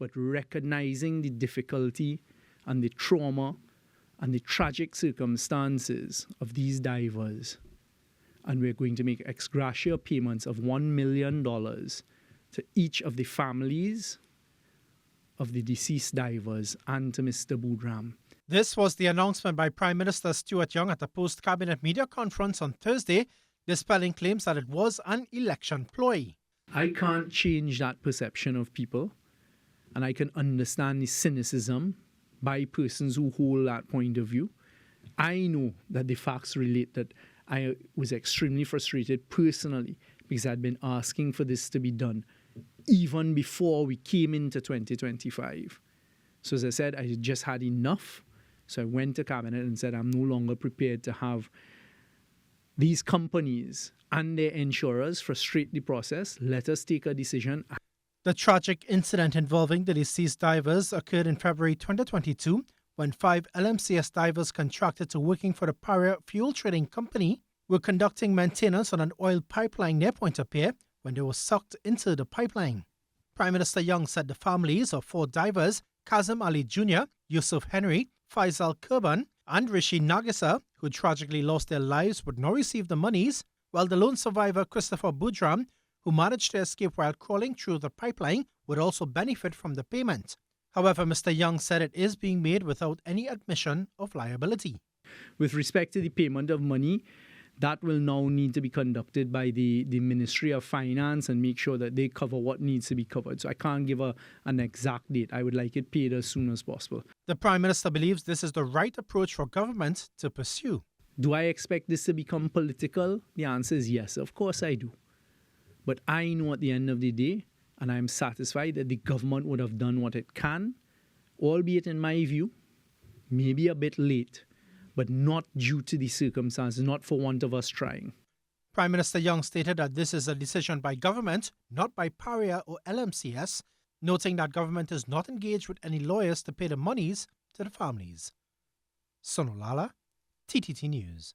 but recognizing the difficulty and the trauma and the tragic circumstances of these divers. And we're going to make ex gratia payments of $1 million to each of the families of the deceased divers and to Mr. Boodram. This was the announcement by Prime Minister Stuart at a post-cabinet media conference on Thursday, dispelling claims that it was an election ploy. I can't change that perception of people, and I can understand the cynicism by persons who hold that point of view. I know that the facts relate that I was extremely frustrated personally because I'd been asking for this to be done even before we came into 2025. So as I said, I just had enough. So I went to Cabinet and said, I'm no longer prepared to have these companies and their insurers frustrate the process. Let us take a decision. The tragic incident involving the deceased divers occurred in February 2022 when 5 LMCS divers contracted to working for the Paria fuel trading company were conducting maintenance on an oil pipeline near Pointe-a-Pierre when they were sucked into the pipeline. Prime Minister Young said the families of 4 divers, Kazim Ali Jr., Yusuf Henry, Faisal Kurban, and Rishi Nagisa, who tragically lost their lives, would not receive the monies, while the lone survivor Christopher Boodram, who managed to escape while crawling through the pipeline, would also benefit from the payment. However, Mr. Young said it is being made without any admission of liability. With respect to the payment of money, that will now need to be conducted by the Ministry of Finance and make sure that they cover what needs to be covered. So I can't give an exact date. I would like it paid as soon as possible. The Prime Minister believes this is the right approach for government to pursue. Do I expect this to become political? The answer is yes, of course I do. But I know at the end of the day, and I'm satisfied that the government would have done what it can, albeit in my view, maybe a bit late, but not due to the circumstances, not for want of us trying. Prime Minister Young stated that this is a decision by government, not by Paria or LMCS, noting that government is not engaged with any lawyers to pay the monies to the families. Sonolala, TTT News.